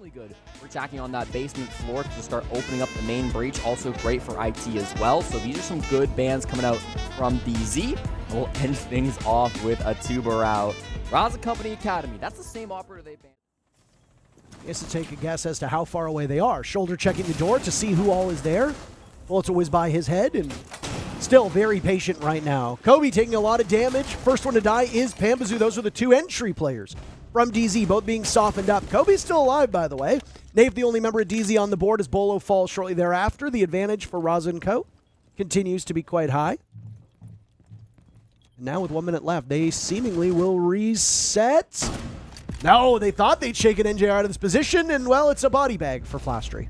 extremely good for attacking on that basement floor to start opening up the main breach. Also great for IT as well. So these are some good bans coming out from DZ. We'll end things off with a tuber out. RazaH Company Academy. That's the same operator they banned. He has to take a guess as to how far away they are. Shoulder checking the door to see who all is there. Bullets will whiz by his head, and still very patient right now. Kobe taking a lot of damage. First one to die is Pambazoo. Those are the two entry players from DZ, both being softened up. Kobe's still alive, by the way. Nave, the only member of DZ on the board, as Bolo falls shortly thereafter. The advantage for RazaH & Co. continues to be quite high. And now with 1 minute left, they seemingly will reset. No, they thought they'd shake an NJR out of this position, and well, it's a body bag for Flastry.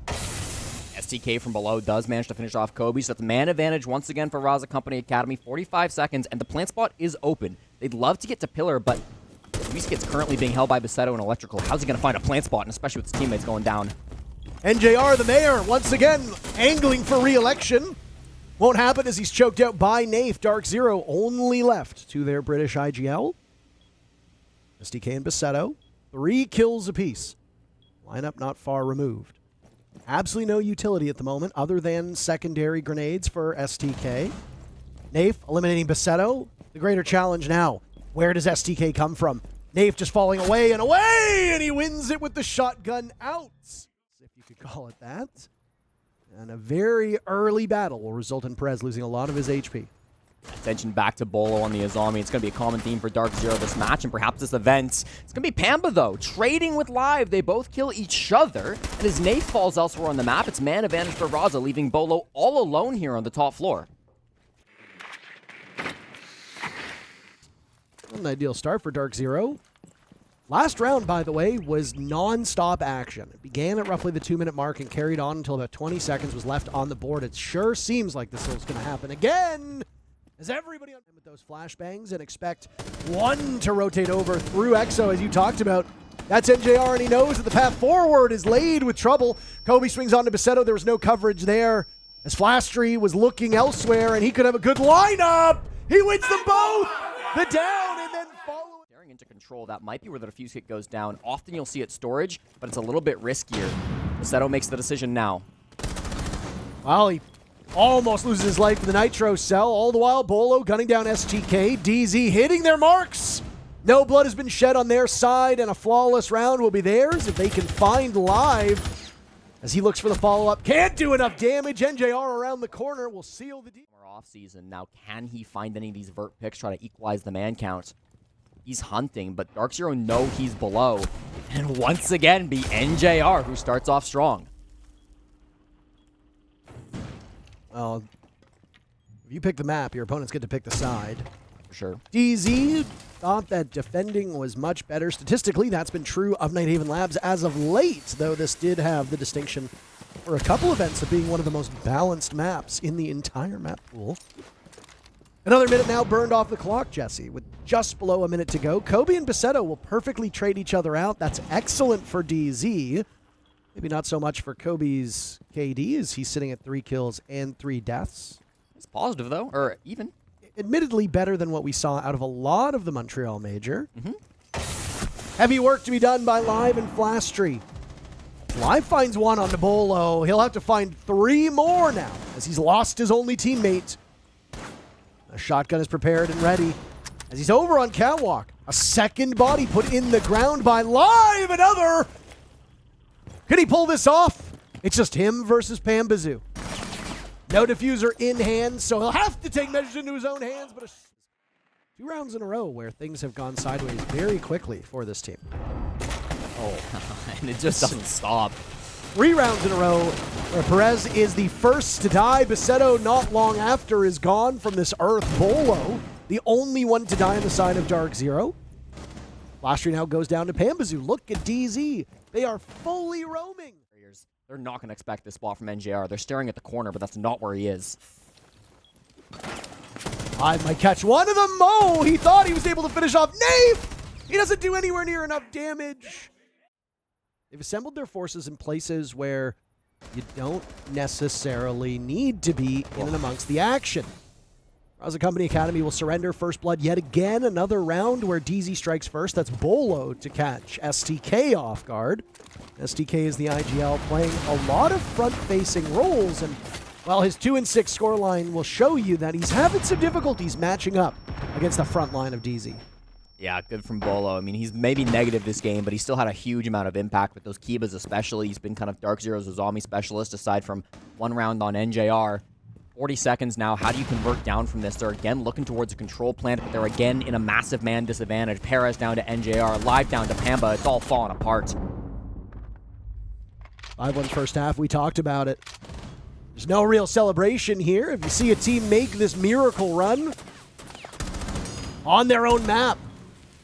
STK from below does manage to finish off Kobe, so that's man advantage once again for RazaH Company Academy. 45 seconds, and the plant spot is open. They'd love to get to Pillar, but Luis currently being held by Basetto and Electrical. How's he going to find a plant spot, and especially with his teammates going down? NJR, the mayor, once again angling for re-election. Won't happen as he's choked out by Nafe. DarkZero only left to their British IGL. STK and Basetto, 3 kills apiece. Lineup not far removed. Absolutely no utility at the moment other than secondary grenades for STK. Nafe eliminating Basetto. The greater challenge now. Where does STK come from? Nafe just falling away, and he wins it with the shotgun out, if you could call it that. And a very early battle will result in Perez losing a lot of his HP. Attention back to Bolo on the Azami. It's going to be a common theme for DarkZero this match and perhaps this event. It's going to be Pamba, though, trading with Live. They both kill each other, and as Nafe falls elsewhere on the map, it's man advantage for RazaH, leaving Bolo all alone here on the top floor. An ideal start for DarkZero. Last round, by the way, was non-stop action. It began at roughly the 2-minute mark and carried on until about 20 seconds was left on the board. It sure seems like this is going to happen again. As everybody on with those flashbangs and expect one to rotate over through EXO, as you talked about. That's NJR, and he knows that the path forward is laid with trouble. Kobe swings on to Basetto. There was no coverage there as Flastry was looking elsewhere, and he could have a good lineup. He wins them both. The down and then follow. Daring into control, that might be where the defuse kit goes down. Often you'll see it storage, but it's a little bit riskier. Basetto makes the decision now. Well, he almost loses his life in the Nitro cell. All the while, Bolo gunning down STK. DZ hitting their marks. No blood has been shed on their side, and a flawless round will be theirs if they can find Live. As he looks for the follow-up. Can't do enough damage. NJR around the corner will seal the deal. Off season. Now, can he find any of these vert picks, try to equalize the man count? He's hunting, but DarkZero know he's below. And once again, be NJR, who starts off strong. Well, if you pick the map, your opponents get to pick the side. For sure. DZ thought that defending was much better. Statistically, that's been true of Nighthaven Labs as of late, though this did have the distinction for a couple events of being one of the most balanced maps in the entire map pool. Another minute now burned off the clock, Jesse, with just below a minute to go. Kobe and Basetto will perfectly trade each other out. That's excellent for DZ. Maybe not so much for Kobe's KD, as he's sitting at 3 kills and 3 deaths. It's positive, though, or even. Admittedly better than what we saw out of a lot of the Montreal Major. Heavy work to be done by Live and Flastry. Live finds one on the Bolo. He'll have to find 3 more now, as he's lost his only teammate. A shotgun is prepared and ready. As he's over on Catwalk, a second body put in the ground by Live. Another! Could he pull this off? It's just him versus Pambazoo. No diffuser in hand, so he'll have to take measures into his own hands. But 2 rounds in a row where things have gone sideways very quickly for this team. Oh, and it just doesn't stop. 3 rounds in a row where Perez is the first to die. Basetto, not long after, is gone from this Earth. Bolo, the only one to die on the side of DarkZero. Flastry now goes down to Pambazoo. Look at DZ. They are fully roaming. They're not going to expect this spot from NJR. They're staring at the corner, but that's not where he is. I might catch one of them. Oh, he thought he was able to finish off Nafe. He doesn't do anywhere near enough damage. They've assembled their forces in places where you don't necessarily need to be in and amongst the action. RazaH Company Academy will surrender first blood yet again. Another round where DZ strikes first. That's Bolo to catch STK off guard. STK is the IGL playing a lot of front-facing roles, and while his 2-6 scoreline will show you that he's having some difficulties matching up against the front line of DZ. Yeah, good from Bolo. I mean, he's maybe negative this game, but he still had a huge amount of impact with those Kibas especially. He's been kind of DarkZero's zombie specialist aside from one round on NJR. 40 seconds now. How do you convert down from this? They're again looking towards a control plant, but they're again in a massive man disadvantage. Perez down to NJR, Live down to Pamba. It's all falling apart. 5-1 first half. We talked about it. There's no real celebration here. If you see a team make this miracle run on their own map,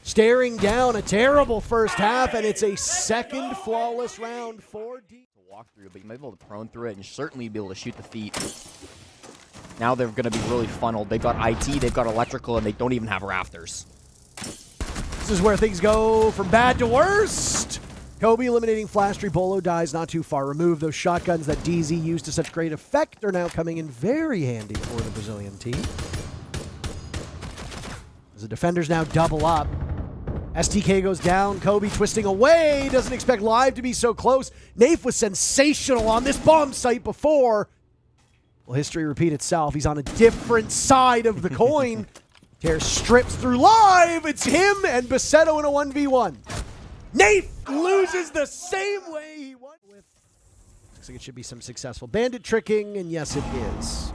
staring down a terrible first half, and it's a second flawless round for D. Walk through, but you might be able to prone through it and certainly be able to shoot the feet. Now they're going to be really funneled. They've got IT, they've got electrical, and they don't even have rafters. This is where things go from bad to worst. Kobe eliminating Flashtree. Bolo dies not too far removed. Those shotguns that DZ used to such great effect are now coming in very handy for the Brazilian team. As the defenders now double up. STK goes down. Kobe twisting away. Doesn't expect Live to be so close. Nafe was sensational on this bomb site before. Will history repeat itself? He's on a different side of the coin. Tear strips through Live. It's him and Basetto in a 1v1. Nafe loses the same way he won with. Looks like it should be some successful bandit tricking, and yes, it is.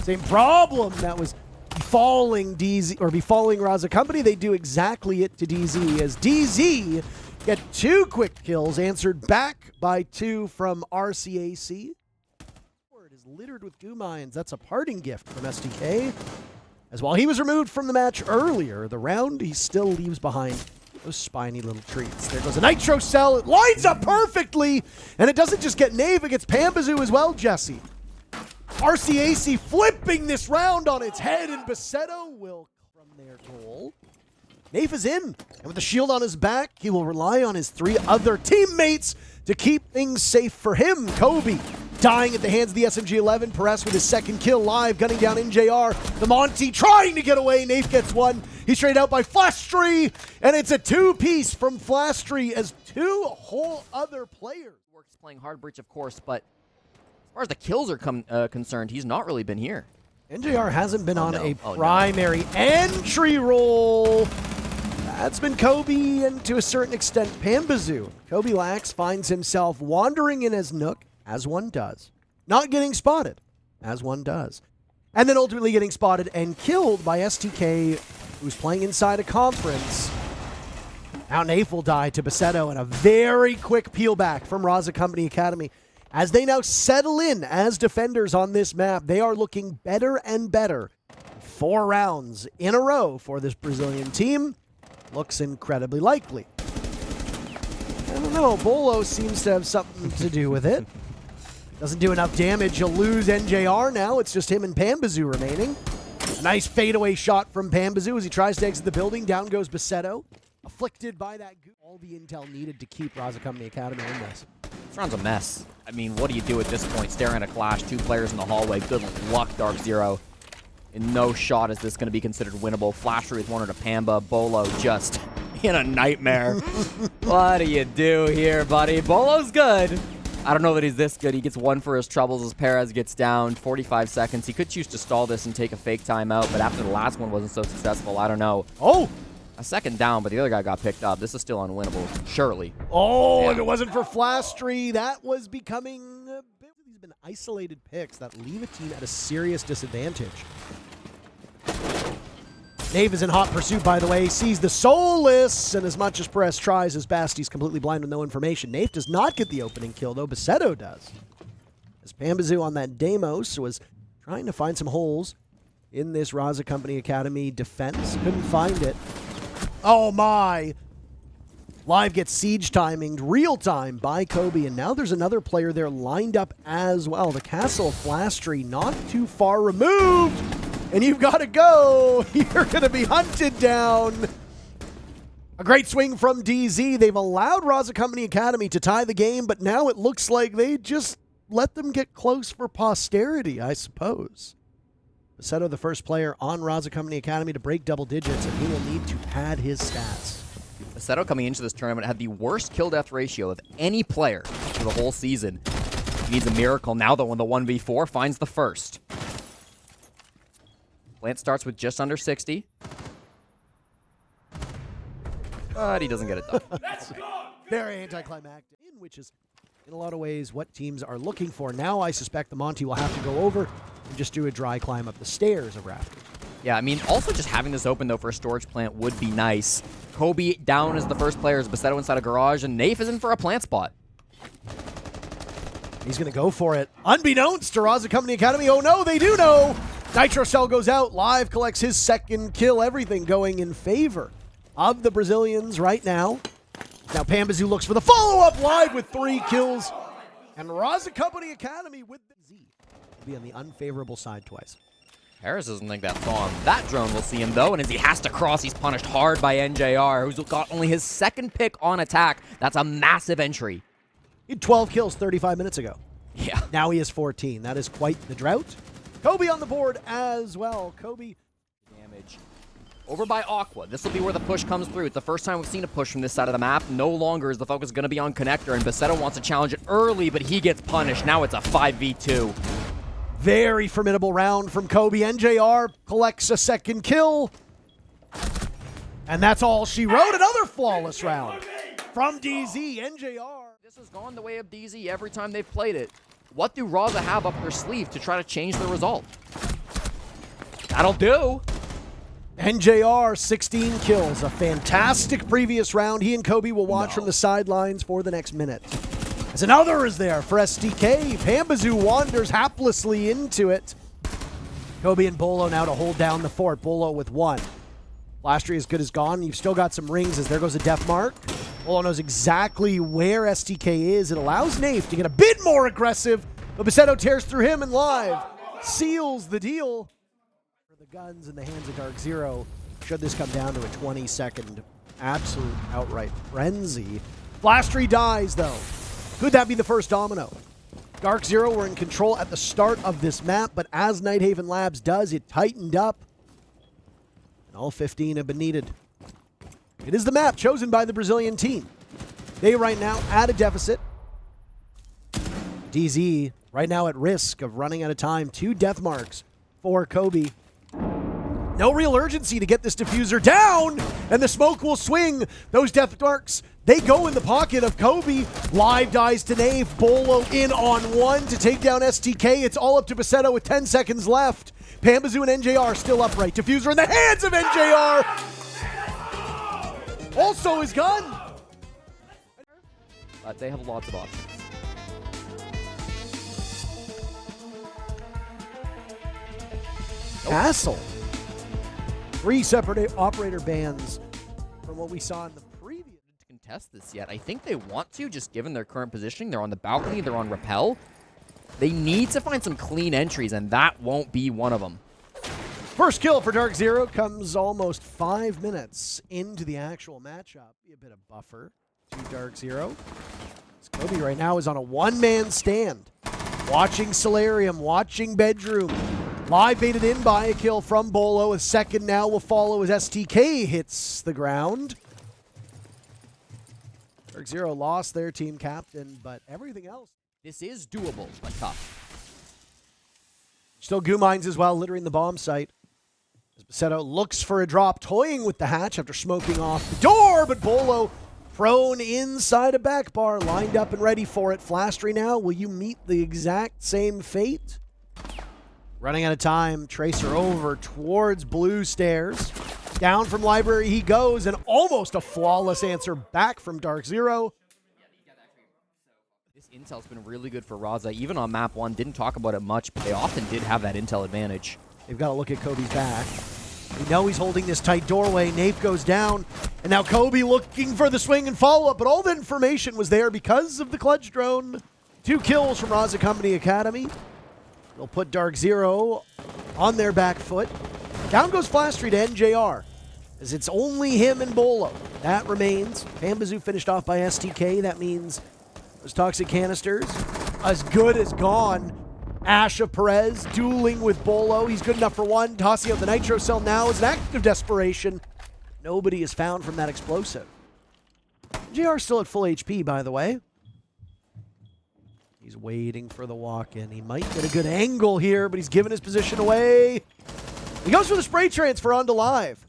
Same problem that was befalling DZ or befalling RazaH Company. They do exactly it to DZ as DZ get 2 quick kills answered back by 2 from RCAC. It is littered with goo mines. That's a parting gift from SDK. As while he was removed from the match earlier, the round he still leaves behind those spiny little treats. There goes a Nitro Cell. It lines up perfectly, and it doesn't just get Nave, it gets Pambazoo as well, Jesse. RCAC flipping this round on its head, and Basetto will from their goal. Nafe is in, and with the shield on his back, he will rely on his 3 other teammates to keep things safe for him. Kobe dying at the hands of the SMG-11. Perez with his 2nd kill. Live gunning down NJR. The Monty trying to get away. Nafe gets 1. He's traded out by Flashtree, and it's a 2-piece from Flashtree as 2 whole other players. Works playing hard breach, of course, but as far as the kills are concerned, he's not really been here. NJR hasn't been on a primary entry role. That's been Kobe and to a certain extent Pambazoo. Kobe Lax finds himself wandering in his nook, as one does. Not getting spotted, as one does. And then ultimately getting spotted and killed by STK, who's playing inside a conference. Now Nafe will die to Basetto, and a very quick peel back from RazaH Company Academy. As they now settle in as defenders on this map, they are looking better and better. 4 rounds in a row for this Brazilian team. Looks incredibly likely. I don't know, Bolo seems to have something to do with it. Doesn't do enough damage, you'll lose NJR now. It's just him and Pambazoo remaining. A nice fadeaway shot from Pambazoo as he tries to exit the building. Down goes Basetto. Afflicted by that goo. All the intel needed to keep RazaH Company Academy in this. This round's a mess. I mean, what do you do at this point? Staring at a clash, 2 players in the hallway. Good luck, DarkZero. In no shot is this going to be considered winnable. Flasher with 1 to Pamba. Bolo just in a nightmare. What do you do here, buddy? Bolo's good. I don't know that he's this good. He gets 1 for his troubles as Perez gets down. 45 seconds. He could choose to stall this and take a fake timeout, but after the last one wasn't so successful, I don't know. Oh! A second down, but the other guy got picked up. This is still unwinnable, surely. Oh, yeah. If it wasn't for Flashtree, that was becoming a bit. These have been isolated picks that leave a team at a serious disadvantage. Nave is in hot pursuit, by the way. Sees the Soulless, and as much as Perez tries his best, he's completely blind with no information. Nave does not get the opening kill, though. Basetto does. As Pambazoo on that Deimos was trying to find some holes in this RazaH Company Academy defense. Couldn't find it. Oh, my. Live gets siege timinged real time by Kobe, and now there's another player there lined up as well. The Castle of Flashtree not too far removed. And you've got to go. You're going to be hunted down. A great swing from DZ. They've allowed RazaH Company Academy to tie the game, but now it looks like they just let them get close for posterity, I suppose. Basetto, the first player on RazaH Company Academy to break double digits, and he will need to pad his stats. Basetto coming into this tournament had the worst kill-death ratio of any player for the whole season. He needs a miracle now, though, when the 1v4 finds the first. Plant starts with just under 60. But he doesn't get it done. Very anticlimactic, which is, in a lot of ways, what teams are looking for. Now I suspect the Monty will have to go over and just do a dry climb up the stairs of Rafters. Yeah, I mean, also just having this open, though, for a storage plant would be nice. Kobe down as the first player, as Basetto inside a garage, and Nafe is in for a plant spot. He's going to go for it. Unbeknownst to RazaH Company Academy, oh no, they do know! Nitro Cell goes out, Live collects his second kill, everything going in favor of the Brazilians right now. Now Pambazoo looks for the follow-up, Live with 3 kills. And RazaH Company Academy with the Z. Will be on the unfavorable side twice. Harris doesn't think that's on. That drone will see him, though, and as he has to cross, he's punished hard by NJR, who's got only his second pick on attack. That's a massive entry. He had 12 kills 35 minutes ago. Yeah. Now he has 14. That is quite the drought. Kobe on the board as well. Kobe. Damage. Over by Aqua. This will be where the push comes through. It's the first time we've seen a push from this side of the map. No longer is the focus going to be on Connector, and Basetto wants to challenge it early, but he gets punished. Now it's a 5v2. Very formidable round from Kobe. NJR collects a second kill. And that's all she wrote. Another flawless round from DZ. NJR. This has gone the way of DZ every time they've played it. What do RazaH have up their sleeve to try to change the result? That'll do. NJR, 16 kills. A fantastic previous round. He and Kobe will watch from the sidelines for the next minute. As another is there for SDK. Pambazoo wanders haplessly into it. Kobe and Bolo now to hold down the fort. Bolo with 1. Blastry as good as gone. You've still got some rings as there goes a death mark. Bolo knows exactly where SDK is. It allows Nafe to get a bit more aggressive, but Basetto tears through him and Live seals the deal. For the guns in the hands of DarkZero, should this come down to a 20-second absolute outright frenzy. Blastry dies, though. Could that be the first domino? DarkZero were in control at the start of this map, but as Nighthaven Labs does, it tightened up. And all 15 have been needed. It is the map chosen by the Brazilian team. They right now at a deficit. DZ right now at risk of running out of time. 2 death marks for Kobe. No real urgency to get this diffuser down, and the smoke will swing. Those death marks, they go in the pocket of Kobe. Live dies to Nave. Bolo in on 1 to take down STK. It's all up to Basetto with 10 seconds left. Pambazoo and NJR still upright. Diffuser in the hands of NJR. Also is gone. But they have lots of options. Castle. 3 separate operator bans from what we saw in the previous. To contest this yet. I think they want to, just given their current positioning. They're on the balcony, they're on rappel. They need to find some clean entries, and that won't be one of them. First kill for DarkZero comes almost 5 minutes into the actual matchup. Be a bit of buffer to DarkZero. Kobe right now is on a 1-man stand. Watching Solarium, watching Bedroom. Live baited in by a kill from Bolo. A second now will follow as STK hits the ground. DarkZero lost their team captain, but everything else. This is doable, but tough. Still goo mines as well, littering the bomb site. As Basetto looks for a drop, toying with the hatch after smoking off the door, but Bolo prone inside a back bar, lined up and ready for it. Flastry now, will you meet the exact same fate? Running out of time, Tracer over towards blue stairs. Down from library he goes, and almost a flawless answer back from DarkZero. This intel's been really good for RazaH. Even on map 1, didn't talk about it much, but they often did have that intel advantage. They've got to look at Kobe's back. We know he's holding this tight doorway. Nape goes down, and now Kobe looking for the swing and follow-up, but all the information was there because of the clutch drone. 2 kills from RazaH Company Academy. They'll put DarkZero on their back foot. Down goes Flastry to NJR, as it's only him and Bolo. That remains. Pambazoo finished off by STK. That means those toxic canisters as good as gone. Ash of Perez dueling with Bolo. He's good enough for one. Tossing out the Nitro Cell now is an act of desperation. Nobody is found from that explosive. JR still at full HP, by the way. He's waiting for the walk-in. He might get a good angle here, but he's giving his position away. He goes for the spray transfer onto Live.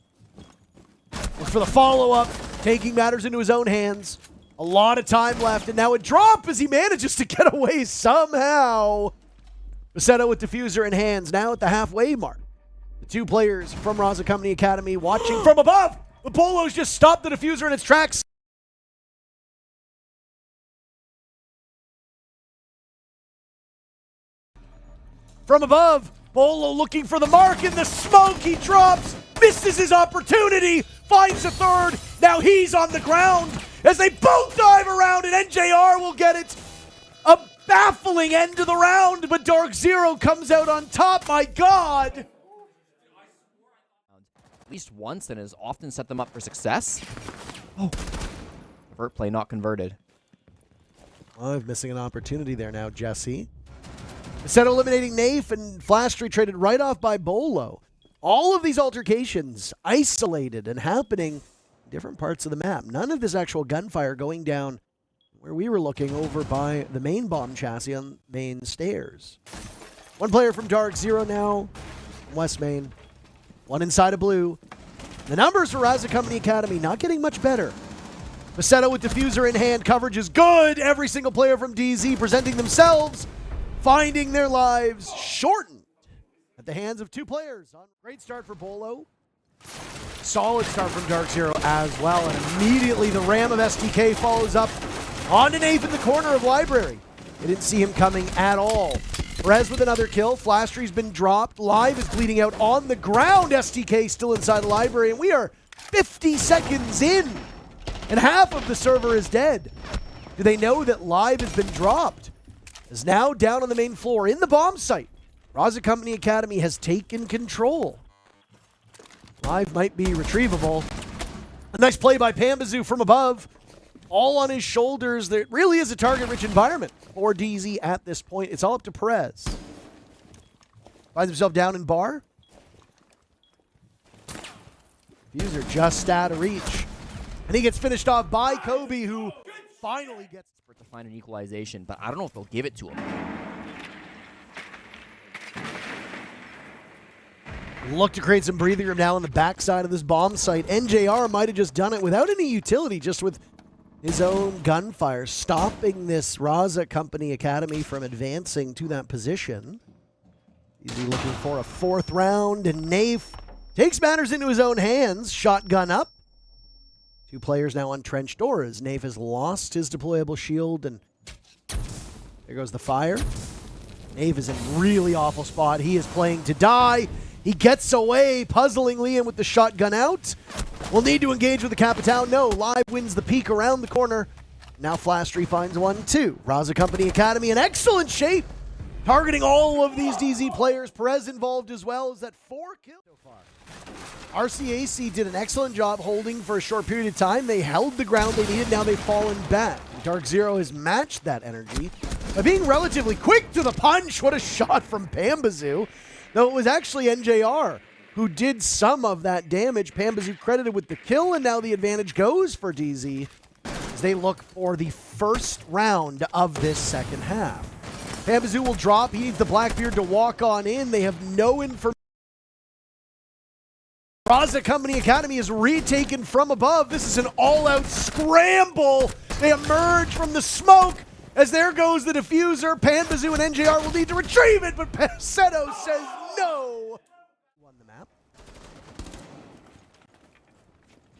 Looks for the follow-up, taking matters into his own hands. A lot of time left, and now a drop as he manages to get away somehow. Basetto with diffuser in hands, now at the halfway mark. The two players from RazaH Company Academy watching from above. The Bolos just stopped the diffuser in its tracks. From above, Bolo looking for the mark in the smoke. He drops, misses his opportunity, finds a third. Now he's on the ground as they both dive around, and NJR will get it. A baffling end to the round, but DarkZero comes out on top. My God. At least once, and has often set them up for success. Oh, convert play not converted. Live missing an opportunity there now, Jesse. Instead of eliminating Nafe, and Flashtree traded right off by Bolo. All of these altercations isolated and happening in different parts of the map. None of this actual gunfire going down where we were looking over by the main bomb chassis on main stairs. One player from DarkZero now, West Main. One inside of blue. The numbers for RazaH Company Academy not getting much better. Basetto with diffuser in hand. Coverage is good. Every single player from DZ presenting themselves, finding their lives shortened at the hands of two players. Great start for Bolo. Solid start from DarkZero as well. And immediately the Ram of STK follows up on an Nafe in the corner of Library. They didn't see him coming at all. Perez with another kill. Flashtree's been dropped. Live is bleeding out on the ground. STK still inside the Library. And we are 50 seconds in. And half of the server is dead. Do they know that Live has been dropped? Is now down on the main floor in the bomb site. RazaH Company Academy has taken control. Live might be retrievable. A nice play by Pambazoo from above. All on his shoulders. There really is a target-rich environment for DZ at this point. It's all up to Perez. Finds himself down in bar. Fuser just out of reach. And he gets finished off by Kobe, who finally gets To find an equalization, but I don't know if they'll give it to him. Look to create some breathing room now on the backside of this bomb site. NJR might have just done it without any utility, just with his own gunfire, stopping this RazaH Company Academy from advancing to that position. He's looking for a fourth round, and Nafe takes matters into his own hands. Shotgun up. Two players now on trench doors. Nafe has lost his deployable shield, and there goes the fire. Nafe is in a really awful spot. He is playing to die. He gets away puzzlingly, and with the shotgun out, we'll need to engage with the Capital. No, Live wins the peek around the corner. Now Flashtree finds one, too. RazaH Company Academy in excellent shape, targeting all of these DZ players. Perez involved as well. Is that 4 kills so far? RCAC did an excellent job holding for a short period of time. They held the ground they needed. Now they've fallen back. DarkZero has matched that energy by being relatively quick to the punch. What a shot from Pambazoo. Though it was actually NJR who did some of that damage. Pambazoo credited with the kill, and now the advantage goes for DZ as they look for the first round of this second half. Pambazoo will drop. He needs the Blackbeard to walk on in. They have no information. RazaH Company Academy is retaken from above. This is an all-out scramble. They emerge from the smoke as there goes the diffuser. Pambazoo and NJR will need to retrieve it, but Basetto says no. Won the map.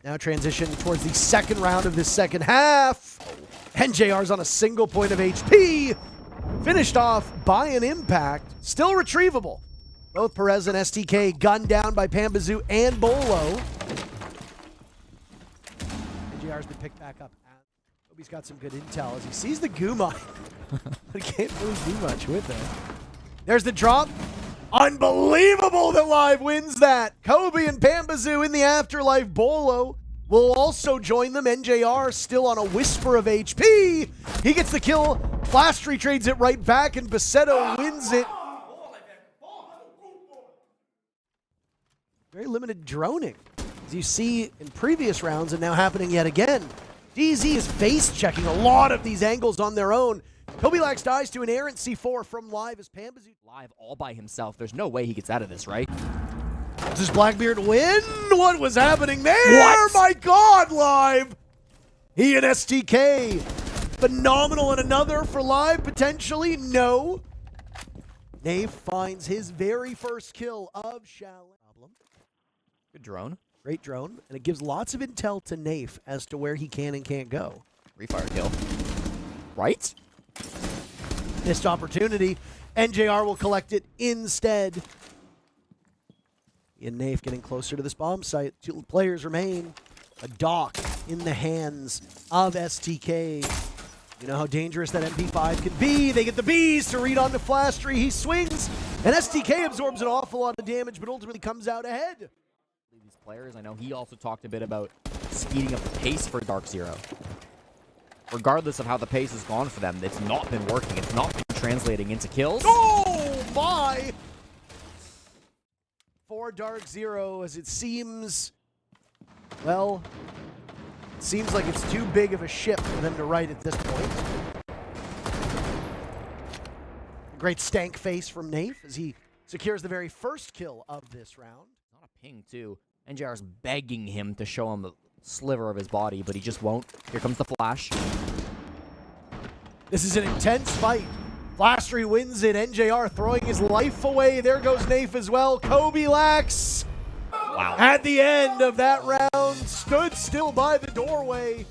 Now transition towards the second round of this second half. NJR's on a single point of HP. Finished off by an impact. Still retrievable. Both Perez and STK gunned down by Pambazoo and Bolo. NJR's been picked back up. Hope he's got some good intel as he sees the goo mine. But he can't really do much with it. There's the drop. Unbelievable that Live wins that. Kobe and Pambazoo in the afterlife. Bolo will also join them. NJR still on a whisper of HP. He gets the kill. Flashtree trades it right back, and Basetto wins it very limited droning, as you see in previous rounds and now happening yet again. DZ is face checking a lot of these angles on their own. Kobilax dies to an errant C4 from Live as Pambazu Live all by himself. There's no way he gets out of this, right? Does Blackbeard win? What was happening there? What? My God, Live! He and STK. Phenomenal, and another for Live, potentially? No. Nave finds his very first kill of Shaolin. Good drone. Great drone, and it gives lots of intel to Nafe as to where he can and can't go. Refire kill. Right? Missed opportunity. NJR will collect it instead. And Nafe getting closer to this bomb site. 2 players remain. A dock in the hands of STK. You know how dangerous that MP5 can be. They get the bees to read on the flash tree. He swings, and STK absorbs an awful lot of damage, but ultimately comes out ahead. These players, I know he also talked a bit about speeding up the pace for DarkZero. Regardless of how the pace has gone for them, it's not been working. It's not been translating into kills. Oh my! For DarkZero, as it seems, well, it seems like it's too big of a ship for them to right at this point. Great stank face from Nafe as he secures the very first kill of this round. Not a ping, too. NJR's begging him to show him a sliver of his body, but he just won't. Here comes the flash. This is an intense fight. Flashtree wins it. NJR throwing his life away. There goes Nafe as well. Kobilax, wow, at the end of that round, stood still by the doorway.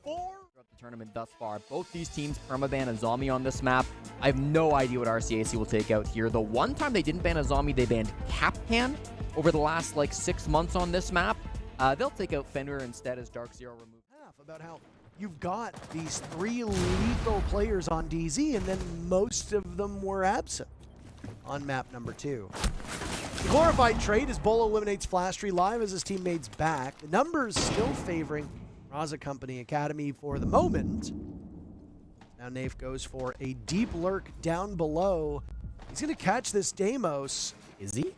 Throughout the tournament thus far, both these teams permaban a zombie on this map. I have no idea what RCAC will take out here. The one time they didn't ban a zombie, they banned Capcan over the last, 6 months on this map. They'll take out Fenrir instead as DarkZero removes. About how you've got these 3 lethal players on DZ, and then most of them were absent on map number 2. The glorified trade as Bolo eliminates Flashtree Live as his teammates back. The numbers still favoring RazaH Company Academy for the moment. Now Nafe goes for a deep lurk down below. He's going to catch this Deimos. Is he?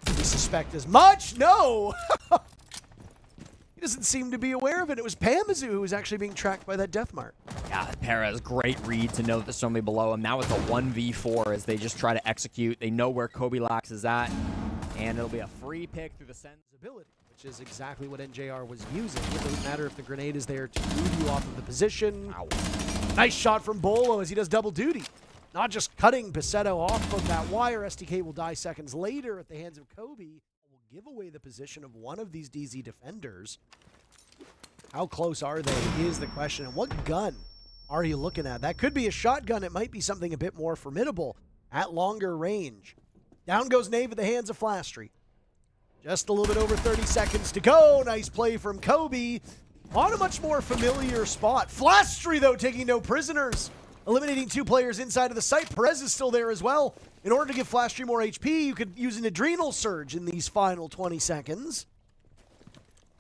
We suspect as much? No! He doesn't seem to be aware of it. It was Pambazu who was actually being tracked by that death mark. Yeah, Perez, great read to know that there's somebody below him. Now it's a 1v4 as they just try to execute. They know where Kobilax is at, and it'll be a free pick through the ability, which is exactly what NJR was using. It doesn't matter if the grenade is there to move you off of the position. Ow. Nice shot from Bolo as he does double duty. Not just cutting Paceto off of that wire. STK will die seconds later at the hands of Kobe. Will give away the position of one of these DZ defenders. How close are they is the question. And what gun are you looking at? That could be a shotgun. It might be something a bit more formidable at longer range. Down goes Nave at the hands of Flashtree. Just a little bit over 30 seconds to go. Nice play from Kobe. On a much more familiar spot. Flashtree, though, taking no prisoners. Eliminating 2 players inside of the site. Perez is still there as well. In order to give Flashtree more HP, you could use an adrenal surge in these final 20 seconds.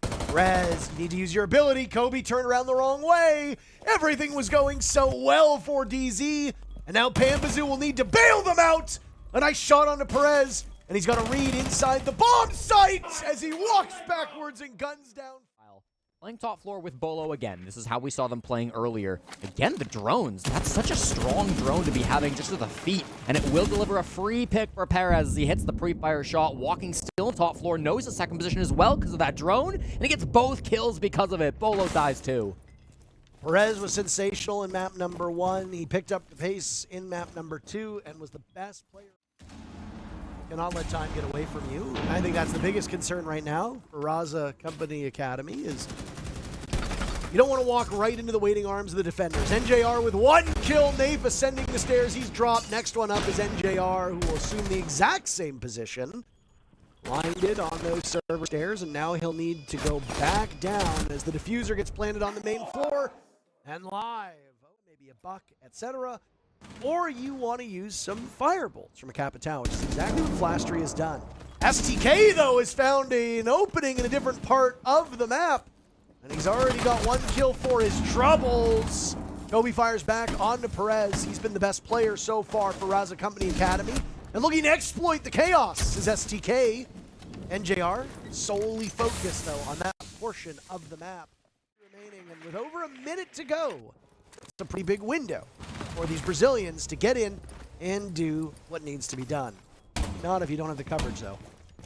Perez, you need to use your ability. Kobe turned around the wrong way. Everything was going so well for DZ. And now Pambazu will need to bail them out. A nice shot onto Perez. And he's got to read inside the bomb site as he walks backwards and guns down. Playing top floor with Bolo again. This is how we saw them playing earlier. Again, the drones. That's such a strong drone to be having just at the feet. And it will deliver a free pick for Perez as he hits the pre-fire shot. Walking still on top floor. Knows the second position as well because of that drone. And he gets both kills because of it. Bolo dies too. Perez was sensational in map number 1. He picked up the pace in map number 2 and was the best player. Cannot let time get away from you. I think that's the biggest concern right now for RazaH Company Academy is you don't want to walk right into the waiting arms of the defenders. NJR with 1 kill. Nafe ascending the stairs. He's dropped. Next one up is NJR, who will assume the exact same position. Blinded on those server stairs, and now he'll need to go back down as the diffuser gets planted on the main floor. And live, maybe a buck, etc. Or you want to use some firebolts from a Capitão, which is exactly what Flashtree has done. STK, though, has found an opening in a different part of the map. And he's already got 1 kill for his troubles. Kobe fires back onto Perez. He's been the best player so far for RazaH Company Academy. And looking to exploit the chaos is STK. NJR solely focused, though, on that portion of the map remaining. And with over a minute to go, it's a pretty big window for these Brazilians to get in and do what needs to be done. Not if you don't have the coverage, though.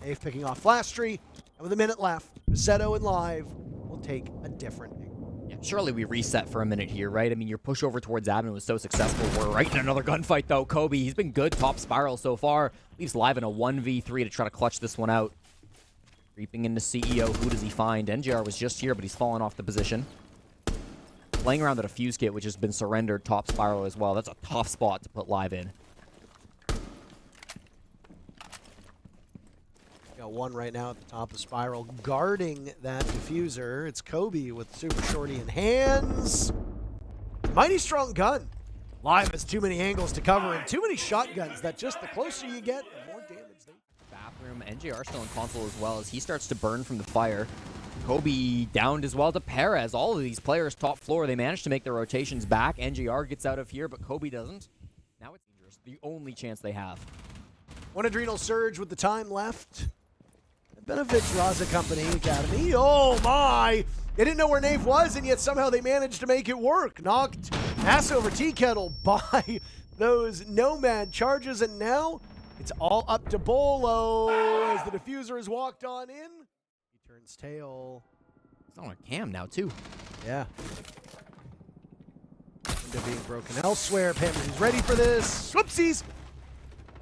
Dave picking off Flastry, and with a minute left, Macedo and Live will take a different angle. Yeah, surely we reset for a minute here, right? I mean, your push over towards Admin was so successful. We're right in another gunfight, though. Kobe, he's been good top spiral so far. Leaves Live in a 1v3 to try to clutch this one out. Creeping into CEO, who does he find? NJR was just here, but he's fallen off the position. Playing around at a fuse kit, which has been surrendered top spiral as well. That's a tough spot to put Live in. Got one right now at the top of spiral, guarding that diffuser. It's Kobe with super shorty in hands. Mighty strong gun. Live has too many angles to cover and too many shotguns that just the closer you get, the more damage they do. Bathroom, NJR still in console as well as he starts to burn from the fire. Kobe downed as well to Perez. All of these players top floor, they managed to make their rotations back. NJR gets out of here, but Kobe doesn't. Now it's dangerous. The only chance they have. One adrenal surge with the time left. It benefits RazaH Company Academy. Oh my! They didn't know where Nave was, and yet somehow they managed to make it work. Knocked ass over tea kettle by those Nomad charges, and now it's all up to Bolo as the diffuser has walked on in. He turns tail. It's on a cam now, too. Yeah. Window being broken elsewhere. Pamper's ready for this. Whoopsies!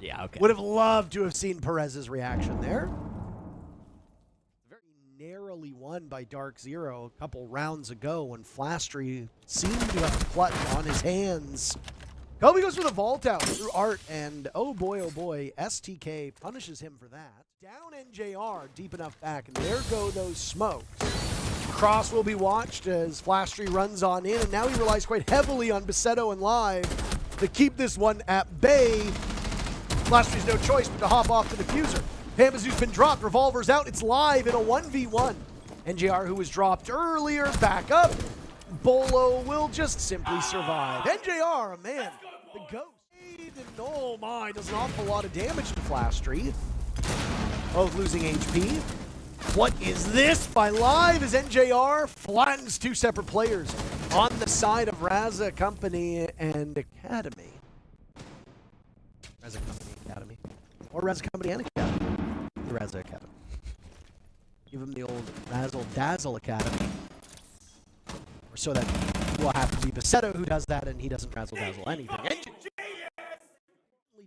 Yeah, okay. Would have loved to have seen Perez's reaction there. Very narrowly won by DarkZero a couple rounds ago when Flastry seemed to have a clutch on his hands. Kobe goes for the vault out through Art, and oh boy, STK punishes him for that. Down NJR, deep enough back, and there go those smokes. Cross will be watched as Flastry runs on in, and now he relies quite heavily on Macedo and Live to keep this one at bay. Flastry's no choice but to hop off the diffuser. Pambazu's been dropped, revolver's out, it's Live in a 1v1. NJR, who was dropped earlier, back up. Bolo will just simply survive. NJR, man, the ghost. And oh my, does an awful lot of damage to Flastry. Both losing HP. What is this by Live as NJR flattens two separate players on the side of RazaH Company and Academy. RazaH Company Academy. Or RazaH Company and Academy. The RazaH Academy. Give him the old Razzle Dazzle Academy. Or so that will have to be Macedo who does that, and he doesn't Razzle Dazzle anything.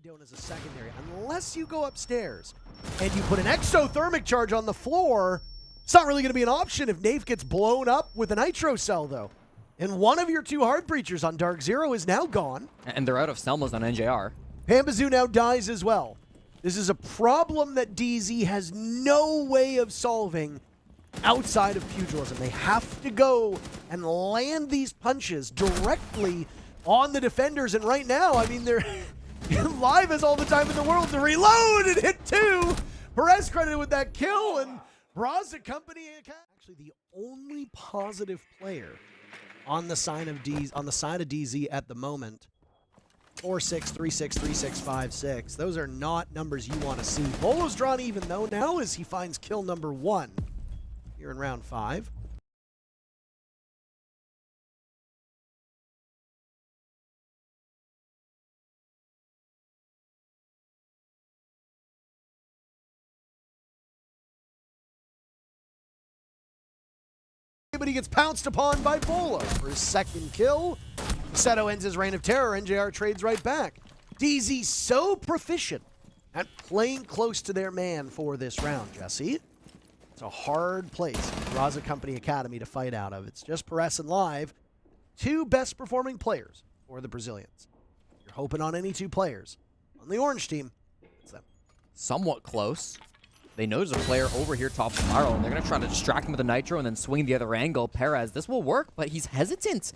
Known as a secondary, unless you go upstairs and you put an exothermic charge on the floor. It's not really going to be an option if Nave gets blown up with a nitro cell, though. And one of your two hard breachers on DarkZero is now gone. And they're out of Selmas on NJR. Pambazoo now dies as well. This is a problem that DZ has no way of solving outside of pugilism. They have to go and land these punches directly on the defenders, and right now, I mean, they're Live has all the time in the world to reload and hit two. Perez credited with that kill, and RazaH Company actually the only positive player on the side of DZ at the moment. 4-6, 3-6, 3-6, 5-6. Those are not numbers you want to see. Bolo's drawn even though now as he finds kill number 1 here in round 5. But he gets pounced upon by Bolo for his second kill. Macedo ends his reign of terror. NJR trades right back. DZ so proficient at playing close to their man for this round, Jesse. It's a hard place for RazaH Company Academy to fight out of. It's just Perez and Live, two best performing players for the Brazilians. You're hoping on any two players. On the orange team, it's them. Somewhat close. They know there's a player over here top spiral, and they're going to try to distract him with a nitro and then swing the other angle. Perez, this will work, but he's hesitant.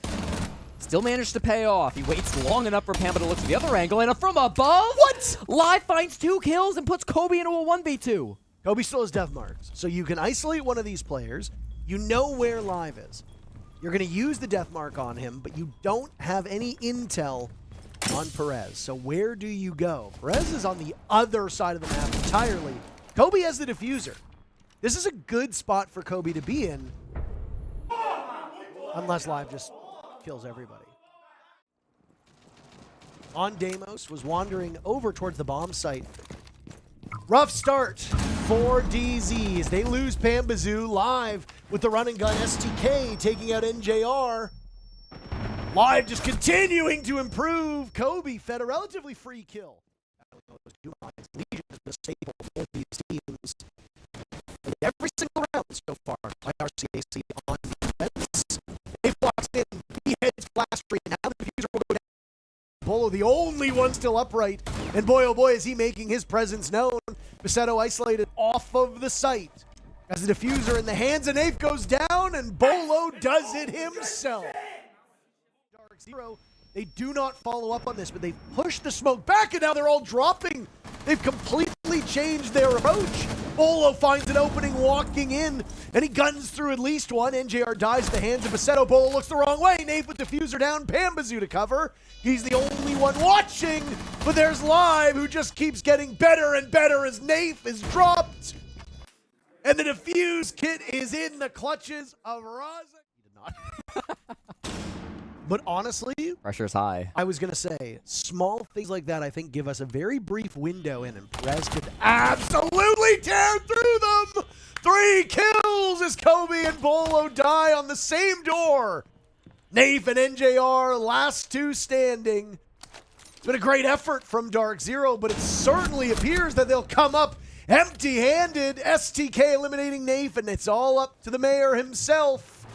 Still managed to pay off. He waits long enough for Pamba to look to the other angle, and from above, what? Live finds 2 kills and puts Kobe into a 1v2. Kobe still has death marks, so you can isolate one of these players. You know where Live is. You're going to use the death mark on him, but you don't have any intel on Perez. So where do you go? Perez is on the other side of the map entirely. Kobe has the diffuser. This is a good spot for Kobe to be in. Unless Live just kills everybody. On Deimos was wandering over towards the bomb site. Rough start for DZ as they lose Pambazoo. Live with the run and gun STK taking out NJR. Live just continuing to improve. Kobe fed a relatively free kill. Legion is the staple for these teams. Every single round so far by RCAC on defense. They walks in, he heads flash tree, now the diffuser will go down. Bolo, the only one still upright, and boy oh boy is he making his presence known. Basetto isolated off of the site as the diffuser in the hands of Nafe goes down, and Bolo does it himself. DarkZero, they do not follow up on this, but they push the smoke back, and now they're all dropping. They've completely changed their approach. Bolo finds an opening walking in, and he guns through at least one. NJR dies at the hands of Basetto. Bolo looks the wrong way. Nafe with diffuser down, Pambazoo to cover. He's the only one watching, but there's Live, who just keeps getting better and better as Nafe is dropped. And the diffuse kit is in the clutches of RazaH. He did not. But honestly, Pressure's high. I was going to say, small things like that, I think, give us a very brief window in, and Perez could absolutely tear through them. 3 kills as Kobe and Bolo die on the same door. Nafe and NJR, last 2 standing. It's been a great effort from DarkZero, but it certainly appears that they'll come up empty-handed. STK eliminating Nafe, and it's all up to the mayor himself.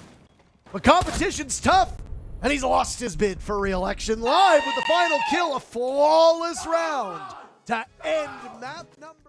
But competition's tough. And he's lost his bid for re-election. Live with the final kill, a flawless round to end map number